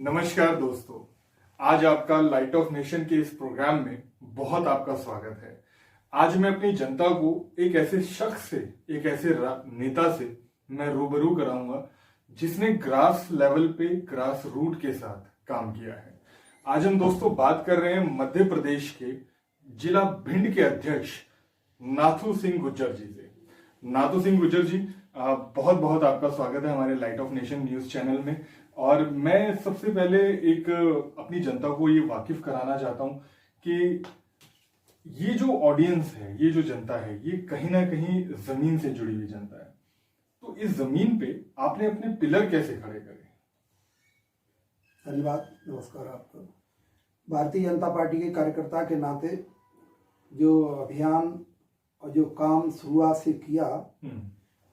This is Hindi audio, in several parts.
नमस्कार दोस्तों, आज आपका लाइट ऑफ नेशन के इस प्रोग्राम में बहुत आपका स्वागत है। आज मैं अपनी जनता को एक ऐसे शख्स से, एक ऐसे नेता से मैं रूबरू कराऊंगा जिसने ग्रास लेवल पे, ग्रास रूट के साथ काम किया है। आज हम दोस्तों बात कर रहे हैं मध्य प्रदेश के जिला भिंड के अध्यक्ष नाथू सिंह गुर्जर जी से। नाथू सिंह गुर्जर जी, बहुत बहुत आपका स्वागत है हमारे light of nation news channel में। और मैं सबसे पहले एक अपनी जनता को ये वाकिफ कराना चाहता हूं कि ये जो ऑडियंस है, ये जो जनता है, ये कहीं ना कहीं जमीन से जुड़ी हुई जनता है। तो इस जमीन पे आपने अपने पिलर कैसे खड़े करे? धन्यवाद, नमस्कार आपको। भारतीय जनता पार्टी के कार्यकर्ता के नाते जो अभियान और जो काम शुरुआत से किया,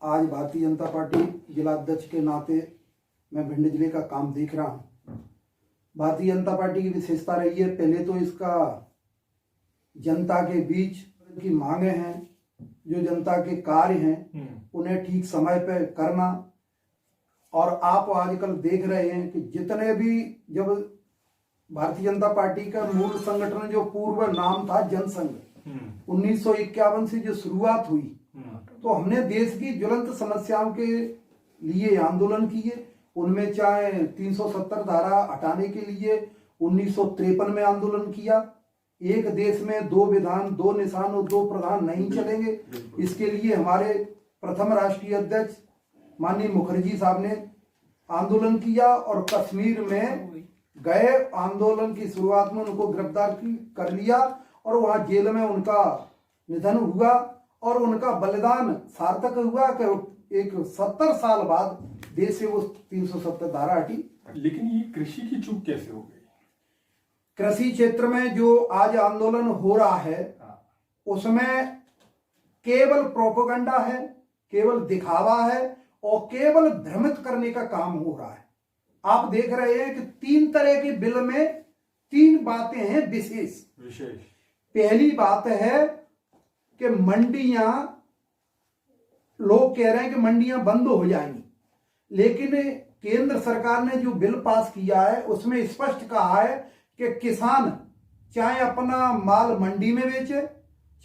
आज भारतीय जनता पार्टी जिला अध्यक्ष के नाते मैं भिंड जिले का काम देख रहा हूँ। भारतीय जनता पार्टी की विशेषता रही है, पहले तो इसका जनता के बीच की मांगे हैं, जो जनता के कार्य हैं उन्हें ठीक समय पर करना। और आप आजकल देख रहे हैं कि जितने भी, जब भारतीय जनता पार्टी का मूल संगठन जो पूर्व नाम था जनसंघ, 1951 से जो शुरुआत हुई, तो हमने देश की ज्वलंत समस्याओं के लिए आंदोलन किए। उनमें चाहे 370 धारा हटाने के लिए 1953 में आंदोलन किया। एक देश में दो विधान, दो निशान और दो प्रधान नहीं चलेंगे, इसके लिए हमारे प्रथम राष्ट्रीय अध्यक्ष माननीय मुखर्जी साहब ने आंदोलन किया और कश्मीर में गए। आंदोलन की शुरुआत में उनको गिरफ्तार कर लिया और वहां जेल में उनका निधन हुआ और उनका बलिदान सार्थक हुआ कि एक 70 साल बाद देश से वो 370 धारा हटी। लेकिन ये कृषि की चूक कैसे हो गई? कृषि क्षेत्र में जो आज आंदोलन हो रहा है उसमें केवल प्रोपेगेंडा है, केवल दिखावा है और केवल भ्रमित करने का काम हो रहा है। आप देख रहे हैं कि 3 तरह के बिल में 3 बातें हैं विशेष। पहली बात है कि मंडियां, लोग कह रहे हैं कि मंडियां बंद हो जाएंगी, लेकिन केंद्र सरकार ने जो बिल पास किया है उसमें स्पष्ट कहा है कि किसान चाहे अपना माल मंडी में बेचे,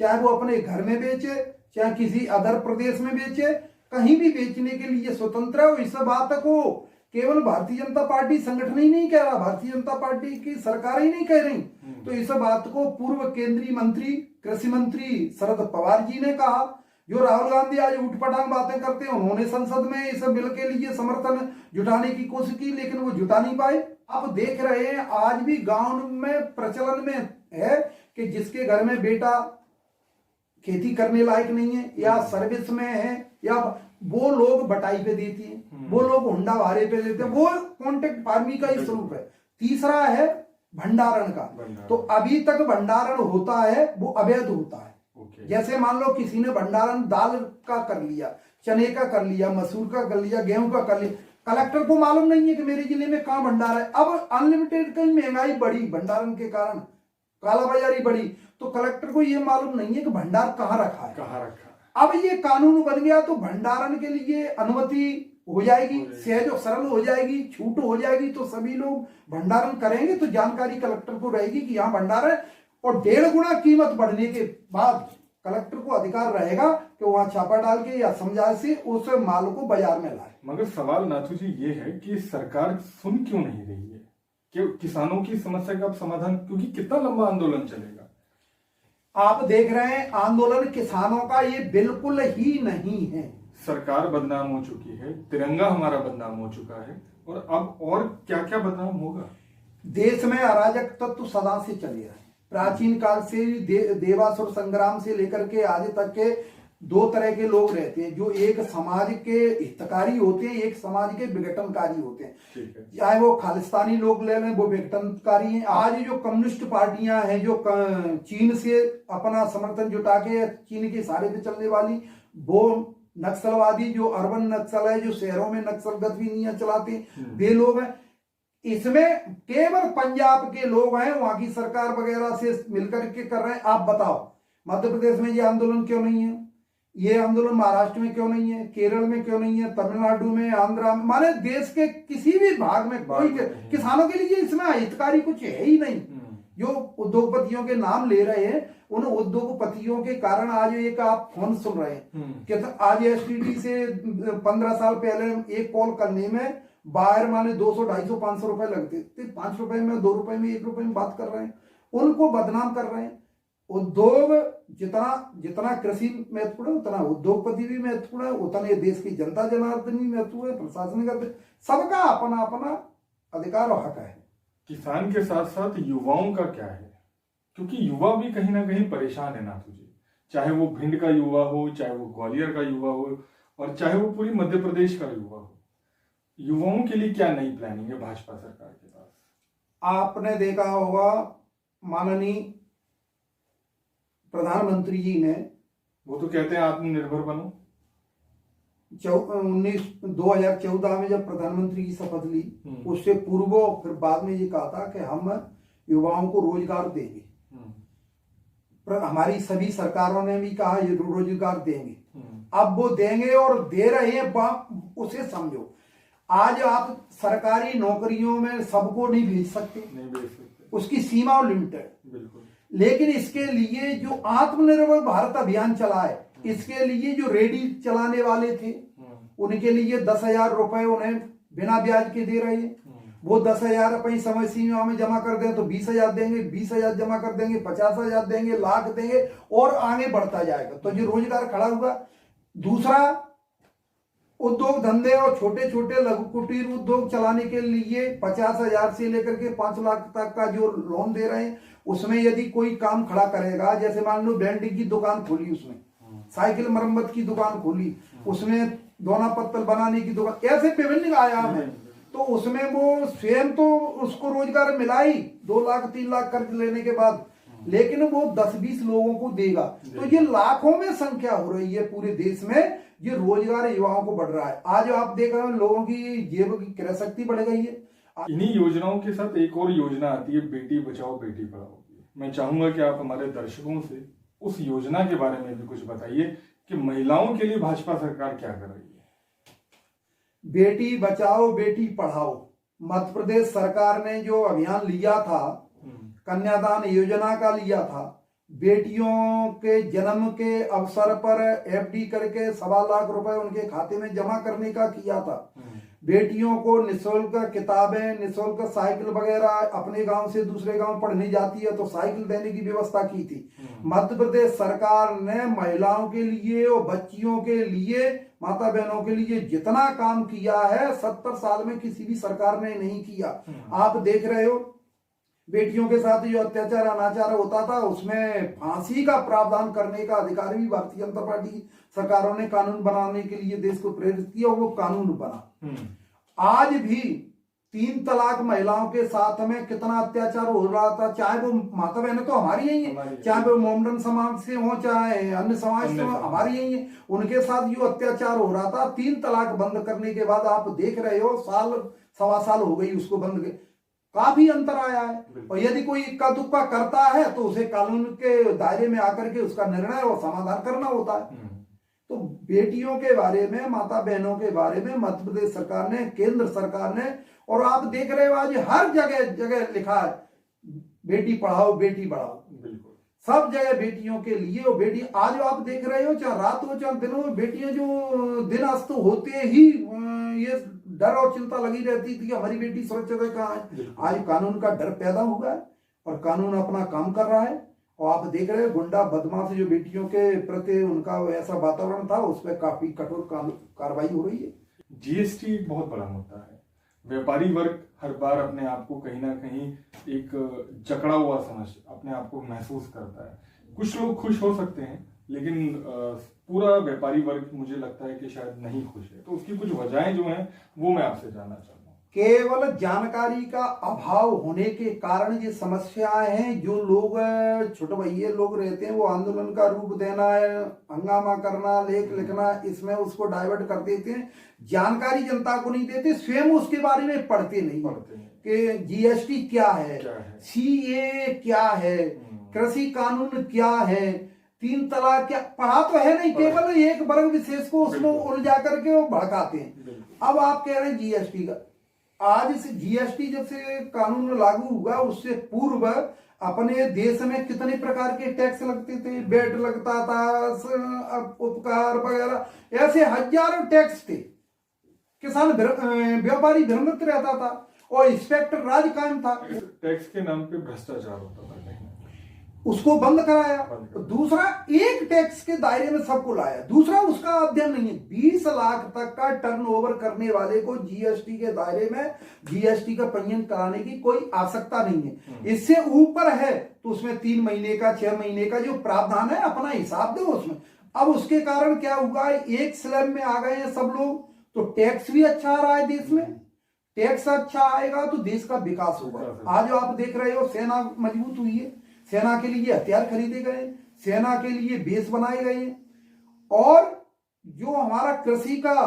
चाहे वो अपने घर में बेचे, चाहे किसी अदर प्रदेश में बेचे, कहीं भी बेचने के लिए स्वतंत्र है। इस बात को केवल भारतीय जनता पार्टी संगठन ही नहीं कह रहा, भारतीय जनता पार्टी की सरकार ही नहीं कह रही। तो इस बात को पूर्व केंद्रीय मंत्री, कृषि मंत्री शरद पवार जी ने कहा। जो राहुल गांधी आज उठपटांग बातें करते हैं, उन्होंने संसद में इस बिल के लिए समर्थन जुटाने की कोशिश की, लेकिन वो जुटा नहीं पाए। आप देख रहे हैं आज भी गांव में प्रचलन में है कि जिसके घर में बेटा खेती करने लायक नहीं है या सर्विस में है, या वो लोग बटाई पे देती हैं, वो लोग हुंडा भाड़े पे देते हैं, वो कॉन्ट्रैक्ट फार्मिंग का ही स्वरूप है। तीसरा है भंडारण का। तो अभी तक भंडारण होता है वो अवैध होता है। जैसे मान लो किसी ने भंडारण दाल का कर लिया, चने का कर लिया, मसूर का कर लिया, गेहूं का कर लिया, कलेक्टर को मालूम नहीं है कि मेरे जिले में कहां भंडार है। अब अनलिमिटेड कहीं महंगाई बढ़ी भंडारण के कारण, कालाबाजारी बढ़ी, तो कलेक्टर को यह मालूम नहीं है कि भंडार कहां रखा है। अब ये कानून बन गया तो भंडारण के लिए अनुमति हो जाएगी, सहज और सरल हो जाएगी, छूट हो जाएगी, तो सभी लोग भंडारण करेंगे। तो जानकारी कलेक्टर को रहेगी कि यहाँ भंडार है, और 1.5 गुना कीमत बढ़ने के बाद कलेक्टर को अधिकार रहेगा कि वहां छापा डाल के या समझा से उस माल को बाजार में लाए। मगर सवाल नाथू जी ये है कि सरकार सुन क्यों नहीं रही है कि किसानों की समस्या का समाधान, क्योंकि कितना लंबा आंदोलन चलेगा? आप देख रहे हैं आंदोलन किसानों का ये बिल्कुल ही नहीं है। सरकार बदनाम हो चुकी है, तिरंगा हमारा बदनाम हो चुका है, और अब और क्या क्या बदनाम होगा? देश में अराजक तत्व सदा से चले रहे। प्राचीन काल से देवासुर संग्राम से लेकर के आज तक के 2 तरह के लोग रहते हैं, जो एक समाज के हितकारी होते हैं, एक समाज के विघटनकारी होते हैं। चाहे वो खालिस्तानी लोग ले लें, वो विघटनकारी हैं। आज जो कम्युनिस्ट पार्टियां हैं, जो चीन से अपना समर्थन जुटा के चीन के सहारे पे चलने वाली, वो नक्सलवादी, जो अर्बन नक्सल है, जो शहरों में नक्सल गतिविधियां चलाते, वे लोग हैं। इसमें केवल पंजाब के लोग हैं, वहां की सरकार वगैरह से मिलकर के कर रहे हैं। आप बताओ मध्य प्रदेश में ये आंदोलन क्यों नहीं है? ये आंदोलन महाराष्ट्र में क्यों नहीं है, केरल में क्यों नहीं है, तमिलनाडु में, आंध्रा में, माने देश के किसी भी भाग में कोई किसानों के लिए इसमें हितकारी कुछ है ही नहीं। जो उद्योगपतियों के नाम ले रहे हैं, उन उद्योगपतियों के कारण आज एक आप फोन सुन रहे हैं कि आज एसटीडी से 15 साल पहले एक कॉल करने में बाहर माने 200, 250, 500 रुपए लगते थे, 5 रुपए में, 2 रुपए में, 1 रुपए में बात कर रहे हैं, उनको बदनाम कर रहे हैं। उद्योग जितना जितना कृषि महत्वपूर्ण है, उतना उद्योगपति भी महत्वपूर्ण है, उतना देश की जनता जनार्दन भी महत्वपूर्ण है, प्रशासनिक, सबका अपना अपना अधिकार और हक है। किसान के साथ साथ युवाओं का क्या है, क्योंकि युवा भी कहीं ना कहीं परेशान है ना तुझे, चाहे वो भिंड का युवा हो, चाहे वो ग्वालियर का युवा हो, और चाहे वो पूरी मध्य प्रदेश का युवा हो। युवाओं के लिए क्या नई प्लानिंग है भाजपा सरकार के पास? आपने देखा होगा माननीय प्रधानमंत्री जी ने, वो तो कहते हैं आत्मनिर्भर बनो। 2014 में जब प्रधानमंत्री की शपथ ली, उससे पूर्व फिर बाद में ये कहा था कि हम युवाओं को रोजगार देंगे। हमारी सभी सरकारों ने भी कहा ये रोजगार देंगे, अब वो देंगे और दे रहे हैं, उसे समझो। आज आप सरकारी नौकरियों में सबको नहीं भेज सकते, उसकी सीमा और लिमिट है, बिल्कुल। लेकिन इसके लिए जो आत्मनिर्भर भारत अभियान चला है, इसके लिए जो रेडी चलाने वाले थे, उनके लिए 10,000 रुपए उन्हें बिना ब्याज के दे रहे हैं। वो 10,000 रुपए समय सीमा में जमा कर दें तो 20,000 देंगे, 20,000 जमा कर देंगे, 50,000 देंगे, लाख देंगे, और आगे बढ़ता जाएगा। तो जो रोजगार खड़ा हुआ। दूसरा, उद्योग धंधे और छोटे छोटे लघु कुटीर उद्योग चलाने के लिए 50,000 से लेकर के 5 लाख तक का जो लोन दे रहे हैं, उसमें यदि कोई काम खड़ा करेगा, जैसे मान लो वेल्डिंग की दुकान खोली, उसमें साइकिल मरम्मत की दुकान खोली, उसमें दोना पत्तल बनाने की दुकान, ऐसे विभिन्न आयाम है, तो उसमें वो स्वयं तो उसको रोजगार मिला ही 2 लाख 3 लाख कर्ज लेने के बाद, लेकिन वो 10-20 लोगों को देगा। तो ये लाखों में संख्या हो रही है पूरे देश में, ये रोजगार युवाओं को बढ़ रहा है। आज आप देख रहे हैं लोगों की जेब की क्रय शक्ति बढ़ गई है। इन्हीं योजनाओं के साथ एक और योजना आती है, बेटी बचाओ बेटी पढ़ाओ। मैं चाहूंगा कि आप हमारे दर्शकों से उस योजना के बारे में भी कुछ बताइए कि महिलाओं के लिए भाजपा सरकार क्या कर रही है। बेटी बचाओ बेटी पढ़ाओ, मध्य प्रदेश सरकार ने जो अभियान लिया था, कन्यादान योजना का लिया था, बेटियों के जन्म के अवसर पर एफडी करके 1.25 लाख रुपए उनके खाते में जमा करने का किया था। बेटियों को निःशुल्क किताबें, निःशुल्क साइकिल वगैरह, अपने गांव से दूसरे गांव पढ़ने जाती है तो साइकिल देने की व्यवस्था की थी। मध्य प्रदेश सरकार ने महिलाओं के लिए और बच्चियों के लिए, माता बहनों के लिए जितना काम किया है 70 साल में किसी भी सरकार ने नहीं किया। आप देख रहे हो बेटियों के साथ जो अत्याचार अनाचार होता था, उसमें फांसी का प्रावधान करने का अधिकार भी भारतीय जनता पार्टी की सरकारों ने कानून बनाने के लिए देश को प्रेरित किया और वो कानून बना। आज भी 3 तलाक महिलाओं के साथ में कितना अत्याचार हो रहा था, चाहे वो माता बहनें तो हमारी यही है, चाहे वो मोमडन समाज से हो, चाहे अन्य समाज से हो, हमारी यही है, उनके साथ जो अत्याचार हो रहा था। 3 तलाक बंद करने के बाद आप देख रहे हो 1.25 साल हो गई उसको बंद के, काफी अंतर आया है। और यदि कोई इक्का दुक्का करता है तो उसे कानून के दायरे में आकर के उसका निर्णय और समाधान करना होता है। तो बेटियों के बारे में, माता बहनों के बारे में मध्य प्रदेश सरकार ने, केंद्र सरकार ने, और आप देख रहे हो आज हर जगह लिखा है बेटी पढ़ाओ बेटी बढ़ाओ, सब जगह बेटियों के लिए। और बेटी आज आप देख रहे हो, चाहे रात हो चाहे दिन हो, बेटियां जो दिन अस्त होते ही ये डर और चिंता लगी रहती थी कि हमारी बेटी सुरक्षित है, कहाँ है। आज कानून का डर पैदा हुआ है और कानून अपना काम कर रहा है। और आप देख रहे हैं गुंडा बदमाश जो बेटियों के प्रति उनका ऐसा वातावरण था, उस पर काफी कठोर कार्रवाई हो रही है। जीएसटी एक बहुत बड़ा मुद्दा है। व्यापारी वर्ग हर बार अपने आप को कहीं ना कहीं एक जकड़ा हुआ समझ अपने आप को महसूस करता है। कुछ लोग खुश हो सकते हैं, लेकिन पूरा व्यापारी वर्ग मुझे लगता है कि शायद नहीं खुश है। तो उसकी कुछ वजहें जो हैं वो मैं आपसे जानना चाहता हूँ। केवल जानकारी का अभाव होने के कारण ये समस्याएं हैं। जो लोग छुटभइये लोग रहते हैं वो आंदोलन का रूप देना है, हंगामा करना, लेख लिखना, इसमें उसको डाइवर्ट कर देते हैं। जानकारी जनता को नहीं देते, स्वयं उसके बारे में पढ़ते नहीं कि जीएसटी क्या है, सीए क्या है, कृषि कानून क्या है, तीन तलाक क्या पढ़ा तो है नहीं, केवल एक वर्ग विशेष को उसमें उलझा करके वो भड़काते हैं। अब आप कह रहे हैं जीएसटी का, आज से जीएसटी जब से कानून लागू हुआ उससे पूर्व अपने देश में कितने प्रकार के टैक्स लगते थे, वेट लगता था, उपकार वगैरह, ऐसे हजारों टैक्स थे। किसान व्यापारी भ्रमित रहता था और इंस्पेक्टर राज कायम था। टैक्स के नाम पे भ्रष्टाचार होता था, उसको बंद कराया। दूसरा, एक टैक्स के दायरे में सबको लाया। दूसरा, उसका अध्ययन नहीं है। 20 लाख तक का टर्नओवर करने वाले को जीएसटी के दायरे में जीएसटी का पंजीयन कराने की कोई आवश्यकता नहीं है। इससे ऊपर है तो उसमें 3 महीने का 6 महीने का जो प्रावधान है अपना हिसाब दो उसमें। अब उसके कारण क्या हुआ, एक स्लैब में आ गए हैं सब लोग, तो टैक्स भी अच्छा आ रहा है देश में। टैक्स अच्छा आएगा तो देश का विकास होगा। आज आप देख रहे हो सेना मजबूत हुई है, सेना के लिए हथियार खरीदे गए, सेना के लिए बेस बनाए गए, और जो हमारा कृषि का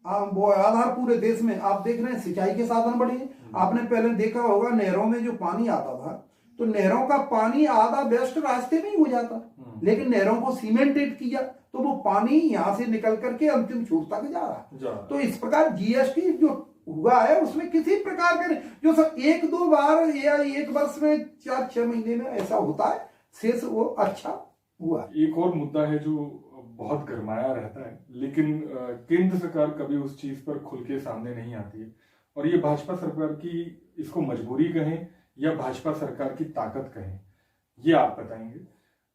वो आधार पूरे देश में आप देख रहे हैं, सिंचाई के साधन बढ़े। आपने पहले देखा होगा नहरों में जो पानी आता था तो नहरों का पानी आधा बेस्ट रास्ते में ही हो जाता, लेकिन नहरों को सीमेंटेड किया तो वो पानी यहां से निकल करके अंतिम छोर तक जा रहा। तो इस प्रकार जीएसटी जो हुआ है उसमें किसी प्रकार का जो सब 1-2 बार या एक वर्ष में 4-6 महीने में ऐसा होता है, शेष वो अच्छा हुआ। एक और मुद्दा है जो बहुत गरमाया रहता है, लेकिन केंद्र सरकार कभी उस चीज पर खुल के सामने नहीं आती है, और ये भाजपा सरकार की, इसको मजबूरी कहें या भाजपा सरकार की ताकत कहें, ये आप बताएंगे।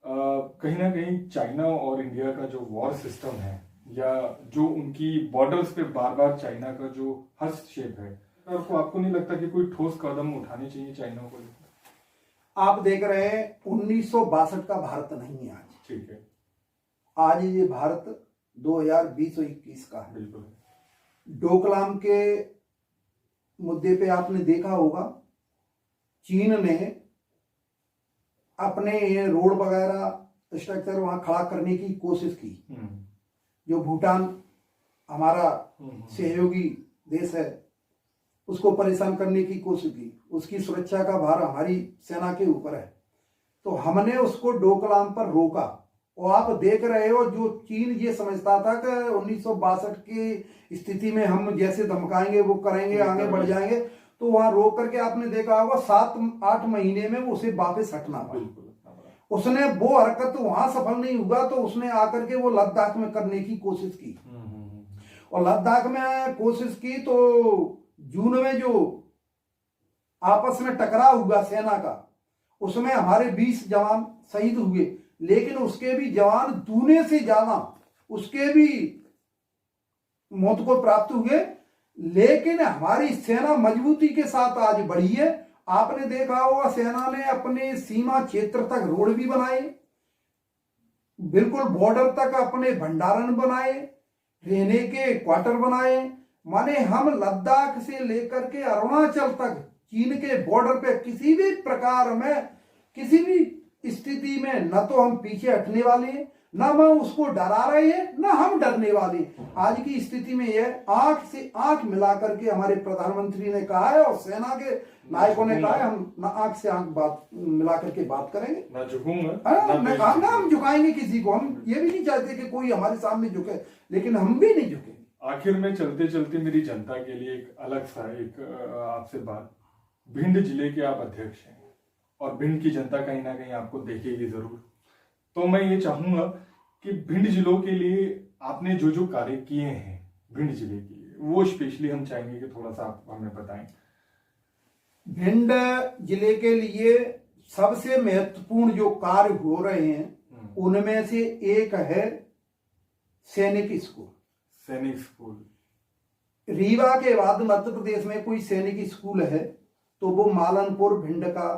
कहीं ना कहीं चाइना और इंडिया का जो वॉर सिस्टम है, या जो उनकी बॉर्डर्स पे बार बार चाइना का जो हस्तक्षेप है, तो आपको नहीं लगता कि कोई ठोस कदम उठाने चाहिए चाइना को लेकर? आप देख रहे हैं 1962 का भारत नहीं है आज, ठीक है, आज ये भारत 2020-21 का है। बिल्कुल। डोकलाम के मुद्दे पे आपने देखा होगा, चीन ने अपने रोड वगैरह स्ट्रक्चर वहां खड़ा करने की कोशिश की। जो भूटान हमारा सहयोगी देश है उसको परेशान करने की कोशिश की, उसकी सुरक्षा का भार हमारी सेना के ऊपर है, तो हमने उसको डोकलाम पर रोका। और आप देख रहे हो जो चीन ये समझता था कि 1962 की स्थिति में हम जैसे धमकाएंगे वो करेंगे, आगे बढ़ जाएंगे, तो वहां रोक करके आपने देखा होगा 7-8 महीने में उसे वापस हटना पड़ा। उसने वो हरकत वहां सफल नहीं हुआ तो उसने आकर के वो लद्दाख में करने की कोशिश की, और लद्दाख में कोशिश की तो जून में जो आपस में टकराव हुआ सेना का, उसमें हमारे 20 जवान शहीद हुए, लेकिन उसके भी जवान दूने से ज्यादा उसके भी मौत को प्राप्त हुए। लेकिन हमारी सेना मजबूती के साथ आज बढ़ी है। आपने देखा होगा सेना ने अपने सीमा क्षेत्र तक रोड भी बनाए, बिल्कुल बॉर्डर तक अपने भंडारण बनाए, रहने के क्वार्टर बनाए। माने हम लद्दाख से लेकर के अरुणाचल तक चीन के बॉर्डर पे किसी भी प्रकार में, किसी भी स्थिति में न तो हम पीछे हटने वाले हैं, न हम उसको डरा रहे हैं, न हम डरने वाले। आज की स्थिति में यह आंख से आंख मिलाकर के हमारे प्रधानमंत्री ने कहा है और सेना के नायकों ने कहा है, हम न आंख से आंख बात मिलाकर के बात करेंगे, ना झुकूंगा, ना हम झुकाएंगे किसी को। हम ये भी नहीं चाहते कि कोई हमारे सामने झुके, लेकिन हम भी नहीं झुके। आखिर में चलते चलते मेरी जनता के लिए एक अलग सा एक आपसे बात, भिंड जिले के आप अध्यक्ष हैं और भिंड की जनता कहीं ना कहीं आपको देखेगी जरूर, तो मैं ये चाहूंगा कि भिंड जिलों के लिए आपने जो जो कार्य किए हैं भिंड जिले के लिए, वो स्पेशली हम चाहेंगे कि थोड़ा सा आप हमें बताएं। भिंड जिले के लिए सबसे महत्वपूर्ण जो कार्य हो रहे हैं उनमें से एक है सैनिक स्कूल। सैनिक स्कूल रीवा के बाद मध्य प्रदेश में कोई सैनिक स्कूल है तो वो मालनपुर भिंड का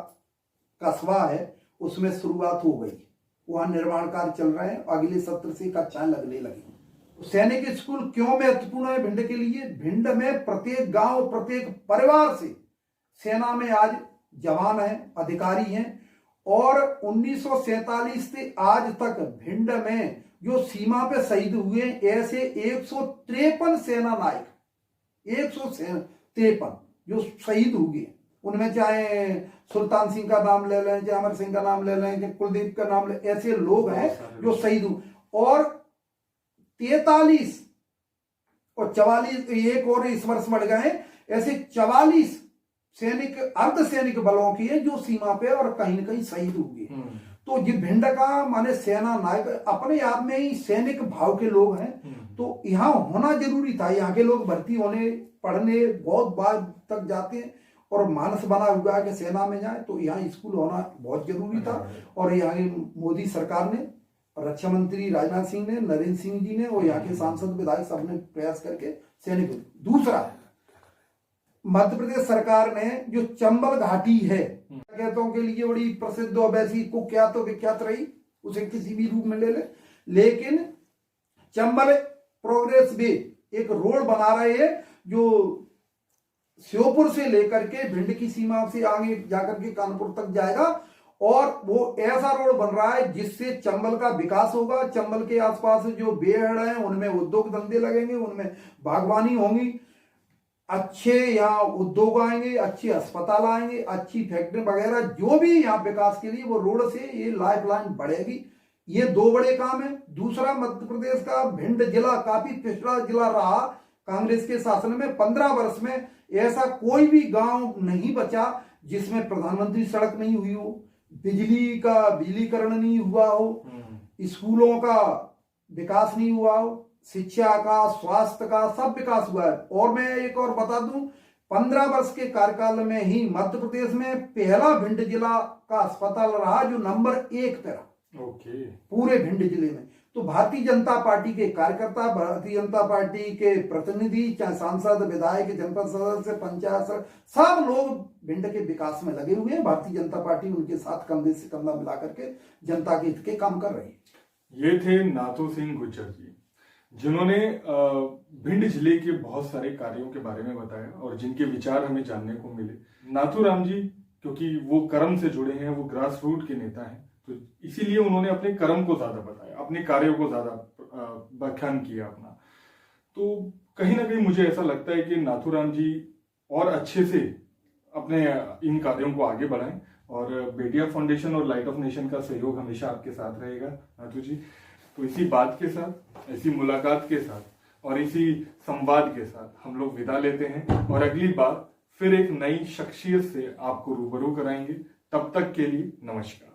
कस्बा है, उसमें शुरुआत हो गई। वहां निर्माण कार्य चल रहे हैं, अगले सत्र से कक्षाएं लगने लगी। सैनिक स्कूल क्यों महत्वपूर्ण है भिंड के लिए? भिंड में प्रत्येक गांव, प्रत्येक परिवार से सेना में आज जवान हैं, अधिकारी हैं, और 1947 से आज तक भिंड में जो सीमा पे शहीद हुए ऐसे 153 सेना नायक, 153 जो शहीद हुए, उनमें चाहे सुल्तान सिंह का नाम ले लें, चाहे अमर सिंह का नाम ले लें, चाहे कुलदीप का नाम ले, ऐसे लोग हैं जो शहीद हुए। और 43 और 44 एक और इस वर्ष बढ़ गए, ऐसे 44 सैनिक अर्धसैनिक बलों की है जो सीमा पे और कहीं न कहीं शहीद हुए। तो ये भिंड का माने सेना नायक अपने आप में ही सैनिक भाव के लोग हैं, तो यहाँ होना जरूरी था। यहाँ के लोग भर्ती होने पढ़ने बहुत बार तक जाते हैं और मानस बना हुआ है कि सेना में जाए, तो यहाँ स्कूल होना बहुत जरूरी था। और यहाँ की मोदी सरकार ने, रक्षा मंत्री राजनाथ सिंह ने, नरेंद्र सिंह जी ने और यहाँ के सांसद विधायक सबने प्रयास करके सैनिक। दूसरा, मध्य प्रदेश सरकार ने जो चंबल घाटी है कहतों के लिए बड़ी प्रसिद्ध और वैसी कुख्यात तो विख्यात रही, उसे किसी भी रूप में ले ले, लेकिन चंबल प्रोग्रेस वे एक रोड बना रहे हैं जो श्योपुर से लेकर के भिंड की सीमा से आगे जाकर के कानपुर तक जाएगा। और वो ऐसा रोड बन रहा है जिससे चंबल का विकास होगा। चंबल के आसपास जो बेहड़ हैं उनमें उद्योग धंधे लगेंगे, उनमें बागवानी होंगी, अच्छे यहाँ उद्योग आएंगे, अच्छे अस्पताल आएंगे, अच्छी फैक्ट्री वगैरह, जो भी यहाँ विकास के लिए वो रोड से ये लाइफ लाइन बढ़ेगी। ये दो बड़े काम है। दूसरा, मध्य प्रदेश का भिंड जिला काफी पिछड़ा जिला रहा कांग्रेस के शासन में। 15 वर्ष में ऐसा कोई भी गांव नहीं बचा जिसमें प्रधानमंत्री सड़क नहीं हुई हो, बिजली का बिजलीकरण नहीं हुआ हो, स्कूलों का विकास नहीं हुआ हो, शिक्षा का, स्वास्थ्य का सब विकास हुआ है। और मैं एक और बता दूं, 15 वर्ष के कार्यकाल में ही मध्य प्रदेश में पहला भिंड जिला का अस्पताल रहा जो नंबर 1 पे रहा। पूरे भिंड जिले में। तो भारतीय जनता पार्टी के कार्यकर्ता, भारतीय जनता पार्टी के प्रतिनिधि, चाहे सांसद, विधायक, जनपद सदस्य, पंचायत सदस्य, सब लोग भिंड के विकास में लगे हुए हैं। भारतीय जनता पार्टी उनके साथ कंधे से कंधा मिला करके जनता के हित के काम कर रही है। ये थे नाथू सिंह गुर्जर जी, जिन्होंने भिंड जिले के बहुत सारे कार्यों के बारे में बताया और जिनके विचार हमें जानने को मिले। नाथूराम जी क्योंकि वो कर्म से जुड़े हैं, वो ग्रास रूट के नेता हैं, तो इसीलिए उन्होंने अपने कर्म को ज्यादा बताया, अपने कार्यों को ज्यादा व्याख्यान किया अपना। तो कहीं ना कहीं मुझे ऐसा लगता है कि नाथूराम जी और अच्छे से अपने इन कार्यों को आगे बढ़ाएं और बेटिया फाउंडेशन और लाइट ऑफ नेशन का सहयोग हमेशा आपके साथ रहेगा नाथू जी। तो इसी बात के साथ, ऐसी मुलाकात के साथ और इसी संवाद के साथ हम लोग विदा लेते हैं और अगली बार फिर एक नई शख्सियत से आपको रूबरू कराएंगे। तब तक के लिए नमस्कार।